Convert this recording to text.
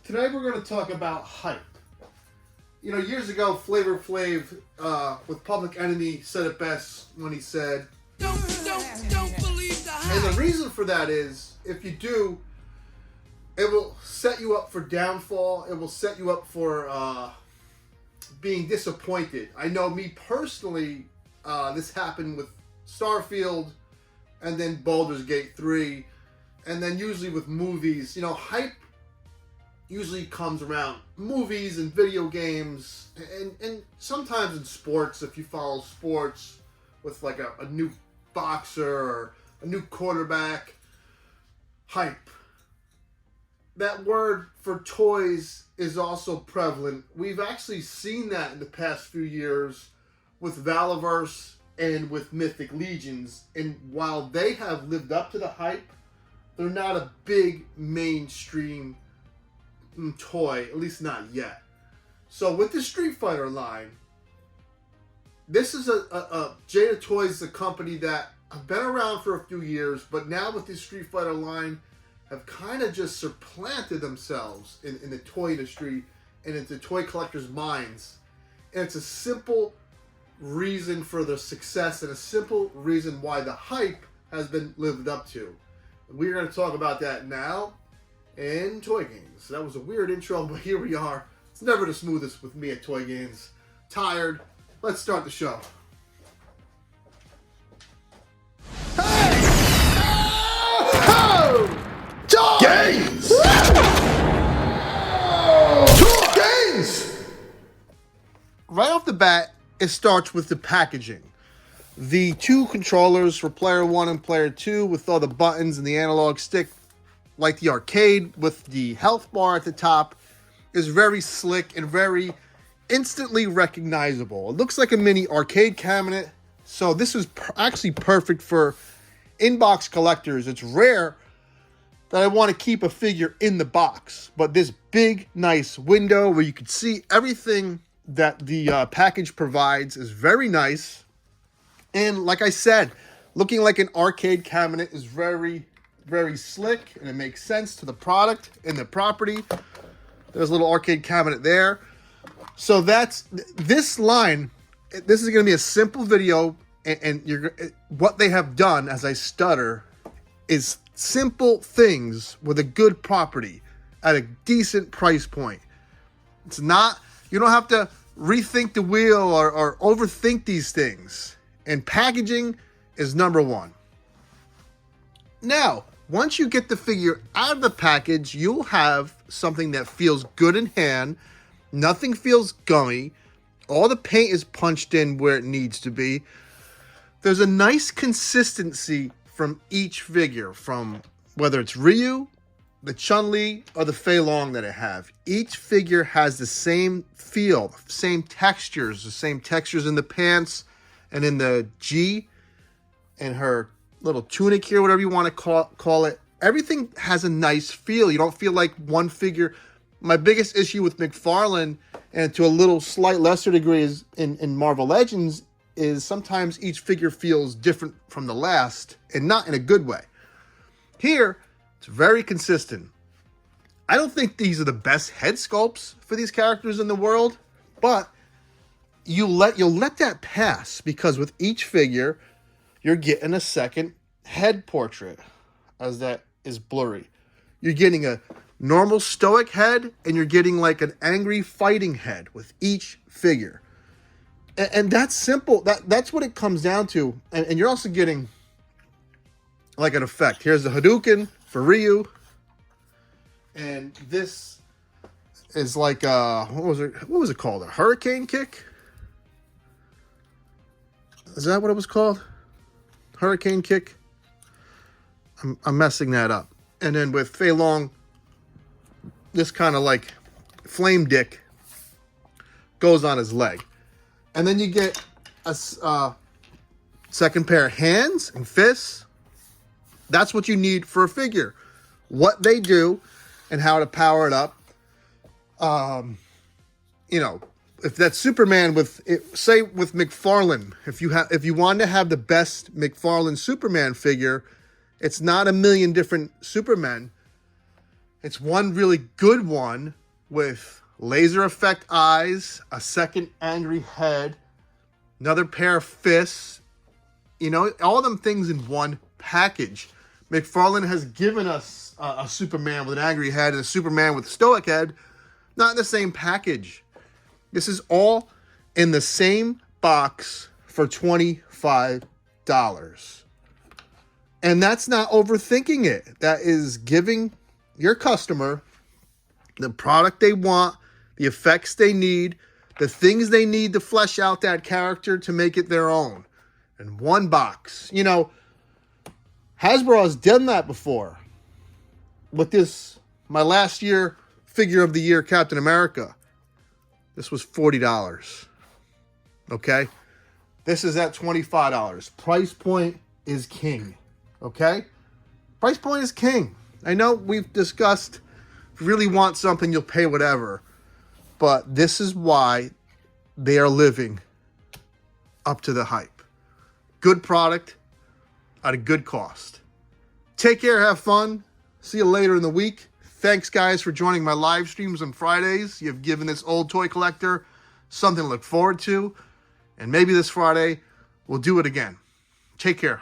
Today we're going to talk about hype. You know, years ago, Flavor Flav with Public Enemy said it best when he said, "Don't believe the hype." And the reason for that is, if you do, it will set you up for downfall. It will set you up for being disappointed. I know me personally, this happened with Starfield, and then Baldur's Gate 3, and then usually with movies. You know, hype usually comes around movies and video games, and sometimes in sports, if you follow sports with like a new boxer or a new quarterback. Hype. That word for toys is also prevalent. We've actually seen that in the past few years with Valaverse and with Mythic Legions, and while they have lived up to the hype, they're not a big mainstream toy, at least not yet. So with the Street Fighter line, this is a Jada Toys, a company that have been around for a few years, but now with the Street Fighter line have kind of just supplanted themselves in the toy industry and into toy collectors' minds. And it's a simple reason for their success and a simple reason why the hype has been lived up to. And we're going to talk about that now in Toy Games. That was a weird intro, but here we are. It's never the smoothest with me at Toy Games. Tired. Let's start the show. Hey! Oh! Toy Games! Toy Games! Right off the bat, it starts with the packaging. The two controllers for player 1 and player 2 with all the buttons and the analog stick, like the arcade with the health bar at the top, is very slick and very instantly recognizable. It looks like a mini arcade cabinet, so this is actually perfect for in-box collectors. It's rare that I want to keep a figure in the box, but this big, nice window where you can see everything that the package provides is very nice. And like I said, looking like an arcade cabinet is very, very slick, and it makes sense to the product and the property. There's a little arcade cabinet there. So that's this line. This is going to be a simple video, and what they have done, as I stutter, is simple things with a good property at a decent price point. It's not, you don't have to rethink the wheel or overthink these things. And packaging is number one. Now, once you get the figure out of the package, you'll have something that feels good in hand. Nothing feels gummy. All the paint is punched in where it needs to be. There's a nice consistency from each figure, from whether it's Ryu, the Chun-Li, or the Fei Long that I have. Each figure has the same feel, the same textures in the pants and in the G and her little tunic here, whatever you want to call it. Everything has a nice feel. You don't feel like one figure. My biggest issue with McFarlane, and to a little slight lesser degree is in Marvel Legends, is sometimes each figure feels different from the last, and not in a good way. Here, it's very consistent. I don't think these are the best head sculpts for these characters in the world, but you'll let that pass, because with each figure, you're getting a second head portrait, as that is blurry. You're getting a normal stoic head, and you're getting like an angry fighting head with each figure. And that's simple. That's what it comes down to. And you're also getting like an effect. Here's the Hadouken for Ryu. And this is like what was it called? A hurricane kick? Is that what it was called? Hurricane kick? I'm messing that up. And then with Fei Long, this kind of like flame dick goes on his leg. And then you get a second pair of hands and fists. That's what you need for a figure. What they do and how to power it up. You know, if that's Superman say with McFarlane, if you want to have the best McFarlane Superman figure, it's not a million different Supermen. It's one really good one with laser effect eyes, a second angry head, another pair of fists. You know, all them things in one package. McFarlane has given us a Superman with an angry head and a Superman with a stoic head, not in the same package. This is all in the same box for $25. And that's not overthinking it. That is giving your customer the product they want, the effects they need, the things they need to flesh out that character to make it their own. In one box. You know, Hasbro has done that before. With this, my last year figure of the year, Captain America. This was $40. Okay? This is at $25. Price point is king. Okay? Price point is king. I know we've discussed, if you really want something, you'll pay whatever. But this is why they are living up to the hype. Good product at a good cost. Take care, have fun. See you later in the week. Thanks, guys, for joining my live streams on Fridays. You've given this old toy collector something to look forward to. And maybe this Friday, we'll do it again. Take care.